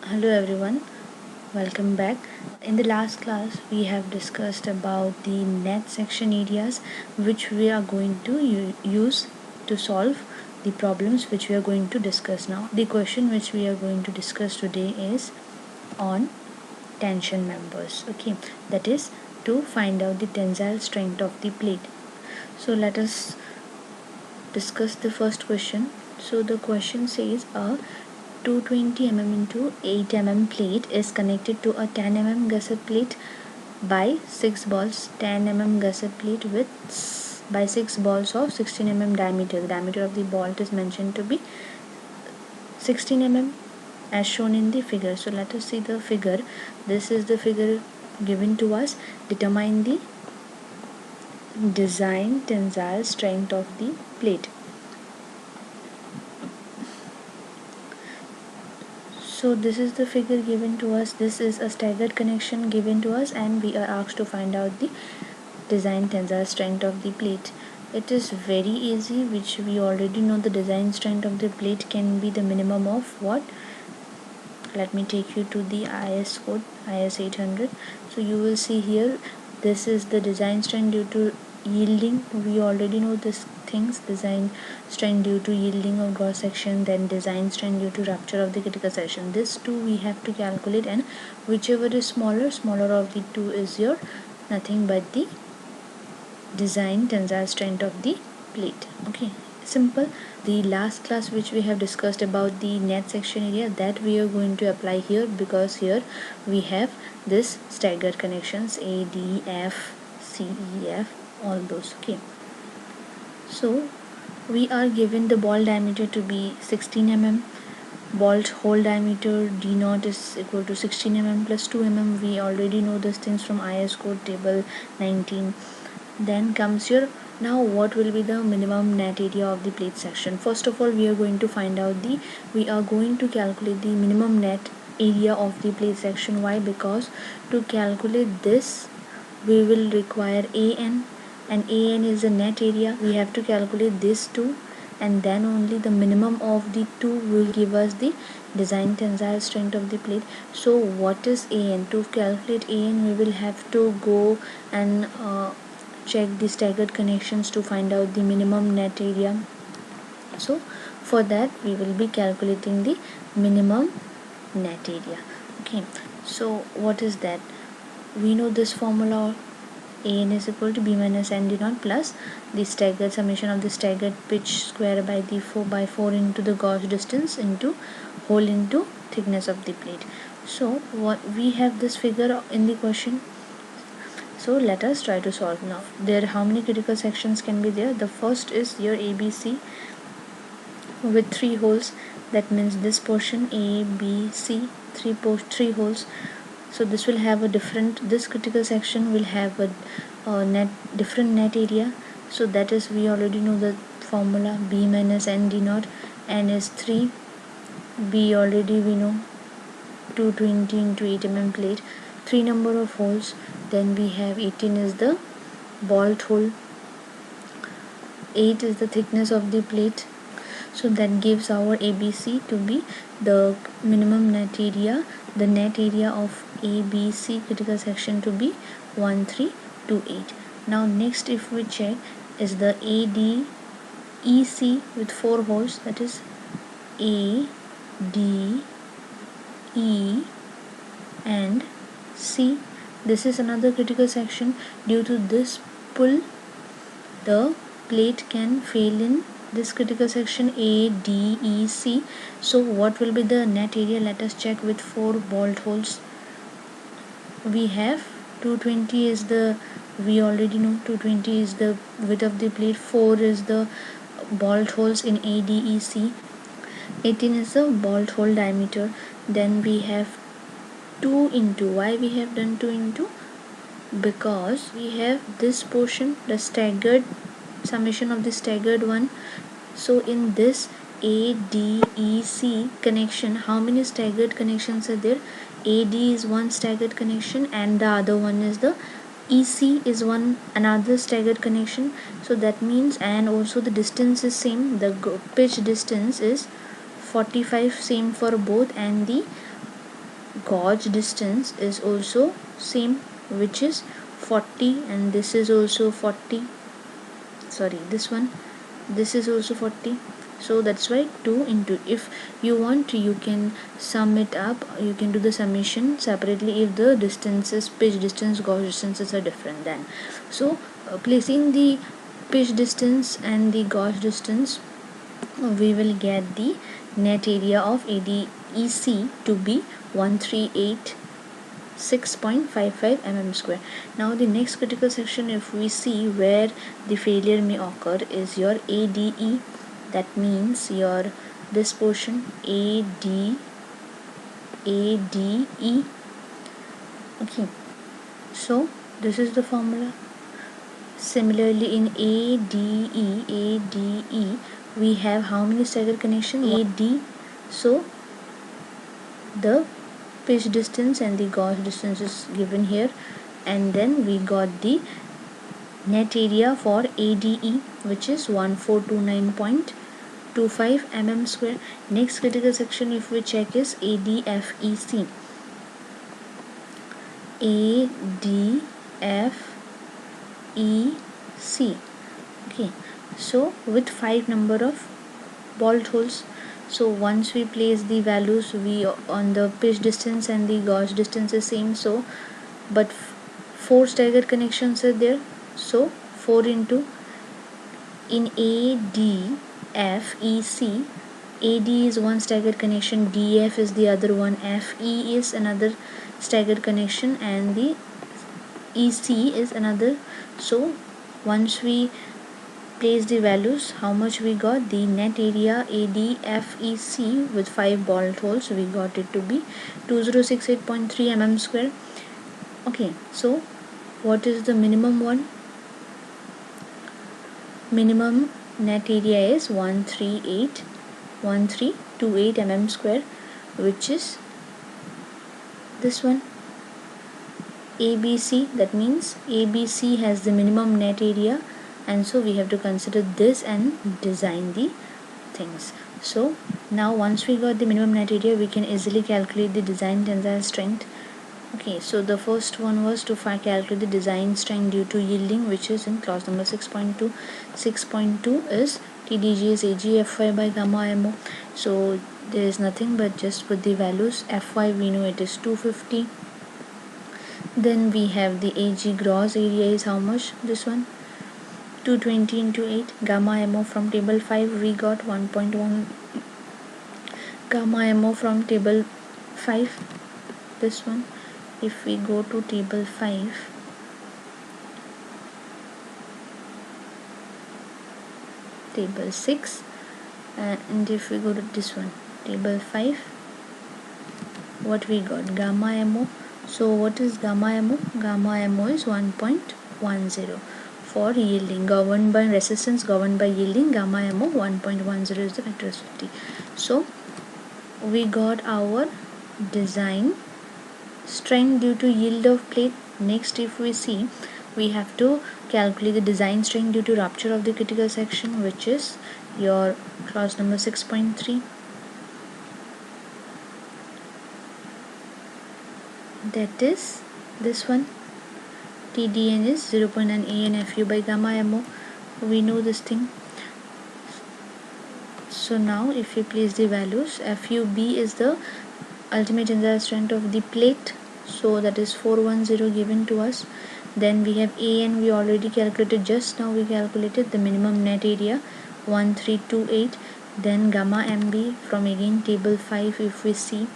Hello everyone, welcome back. In the last class, we have discussed about the net section areas which we are going to use to solve the problems which we are going to discuss now. The question which we are going to discuss today is on tension members. Okay, that is to find out the tensile strength of the plate. So let us discuss the first question. So the question says a 220 mm into 8 mm plate is connected to a 10 mm gusset plate by 6 balls 10 mm gusset plate with by 6 balls of 16 mm diameter. The diameter of the bolt is mentioned to be 16 mm as shown in the figure. So let us see the figure. This is the figure given to us. Determine the design tensile strength of the plate. So this is the figure given to us. This is a staggered connection given to us, and we are asked to find out the design tensile strength of the plate. It is very easy, which we already know. The design strength of the plate can be the minimum of what? Let me take you to the IS code, IS 800. So you will see here, this is the design strength due to yielding. We already know these things: design strength due to yielding of cross section, then design strength due to rupture of the critical section. This two we have to calculate, and whichever is smaller of the two is your nothing but the design tensile strength of the plate. Okay, simple. The last class which we have discussed about the net section area, that we are going to apply here, because here we have this staggered connections A, D, F, C, E, F, all those. Okay, so we are given the ball diameter to be 16 mm. Bolt hole diameter D0 is equal to 16 mm plus 2 mm. We already know these things from IS code table 19. Then comes your, now what will be the minimum net area of the plate section? First of all, we are going to find out we are going to calculate the minimum net area of the plate section. Why? Because to calculate this we will require AN, and AN is the net area. We have to calculate this too, and then only the minimum of the two will give us the design tensile strength of the plate. So what is AN? To calculate AN, we will have to go and check the staggered connections to find out the minimum net area. So for that we will be calculating the minimum net area. Okay, so what is that? We know this formula: AN is equal to B minus N D naught plus the staggered summation of the staggered pitch square by the 4 into the gauge distance into hole into thickness of the plate. So what we have this figure in the question. So let us try to solve now. There, how many critical sections can be there? The first is your ABC with 3 holes. That means this portion A, B, C, 3 holes. So this will have a different, this critical section will have a different net area. So that is, we already know the formula: B minus N D naught. N is 3, B already we know, 220 into 8 mm plate, 3 number of holes. Then we have 18 is the bolt hole, 8 is the thickness of the plate. So that gives our ABC to be the minimum net area, the net area of ABC critical section to be 1328. Now next, if we check, is the ADEC with 4 holes, that is A, D, E and C. This is another critical section. Due to this pull, the plate can fail in this critical section A, D, E, C. So what will be the net area? Let us check with 4 bolt holes. We have 220 is the, we already know 220 is the width of the plate, 4 is the bolt holes in A, D, E, C, 18 is the bolt hole diameter. Then we have 2 into, why we have done 2 into? Because we have this portion, the staggered summation of the staggered one. So in this ADEC connection, how many staggered connections are there? AD is one staggered connection, and the other one is the EC is one another staggered connection. So that means, and also the distance is same, the pitch distance is 45, same for both, and the gauge distance is also same, which is 40, and this is also 40. Sorry, this is also 40. So that's why 2 into, if you want you can sum it up, you can do the summation separately if the distances, pitch distance, gauge distances are different. Then so placing the pitch distance and the gauge distance, we will get the net area of ADEC to be 1386.55 mm square. Now the next critical section, if we see where the failure may occur, is your ADE. That means your this portion ADE. Okay, so this is the formula. Similarly in ADE we have how many staggered connection? AD. So the pitch distance and the gauge distance is given here, and then we got the net area for ADE, which is 1429.25 mm square. Next critical section, if we check, is ADFEC. ADFEC. Okay, so with 5 number of bolt holes. So once we place the values, we on the pitch distance and the gauge distance is same, so but 4 staggered connections are there, so 4 into, in ADFEC, AD is one staggered connection, DF is the other one, FE is another staggered connection, and the EC is another. So once we place the values, how much we got? The net area ADFEC with 5 bolt holes, we got it to be 2068.3 mm square. Okay, so what is the minimum one? Minimum net area is 1328 mm square, which is this one, ABC. That means ABC has the minimum net area, and so we have to consider this and design the things. So now once we got the minimum net area, we can easily calculate the design tensile strength. Okay, so the first one was to calculate the design strength due to yielding, which is in clause number 6.2. 6.2 is TDG is AG Fy by gamma MO. So there is nothing but just put the values. Fy we know it is 250. Then we have the AG gross area is how much? This one, 220 into 8. Gamma MO from table 5 we got 1.1 gamma MO from table 5. This one, if we go to table 5, table 6, and if we go to this one, table 5, what we got? Gamma MO. So what is gamma MO? Gamma MO is 1.10 for yielding, governed by resistance, governed by yielding. Gamma MO 1.10 is the factor of safety. So we got our design strength due to yield of plate. Next, if we see, we have to calculate the design strength due to rupture of the critical section, which is your clause number 6.3. that is this one, TDN is 0.9 ANFU by gamma MO. We know this thing. So now if we place the values, FUB is the ultimate tensile strength of the plate, so that is 410 given to us. Then we have AN, we already calculated, just now we calculated the minimum net area 1328. Then gamma MB from again table 5, if we see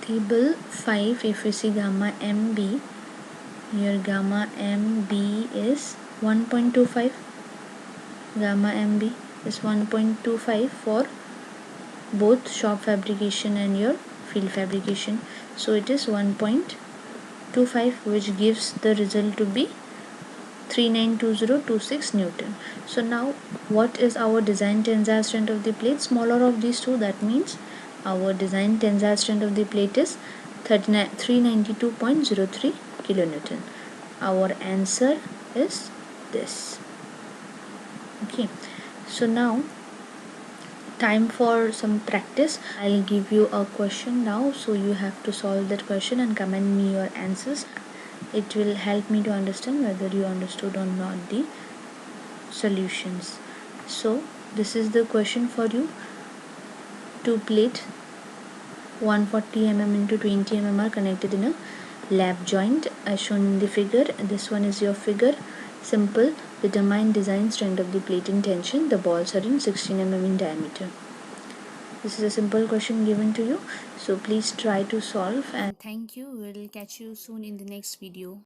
table 5, if we see gamma MB, here gamma MB is 1.25. Gamma MB is 1.25 for both shop fabrication and your field fabrication. So it is 1.25, which gives the result to be 392026 Newton. So now what is our design tensile strength of the plate? Smaller of these two, that means our design tensile strength of the plate is 392.03 kilonewton. Our answer is this. Okay, so now time for some practice. I'll give you a question now, so you have to solve that question and comment me your answers. It will help me to understand whether you understood or not the solutions. So this is the question for you. Two plate 140 mm into 20 mm are connected in a lap joint as shown in the figure. This one is your figure. Simple. Determine design strength of the plate in tension. The balls are in 16 mm in diameter. This is a simple question given to you, so please try to solve, and thank you. We'll catch you soon in the next video.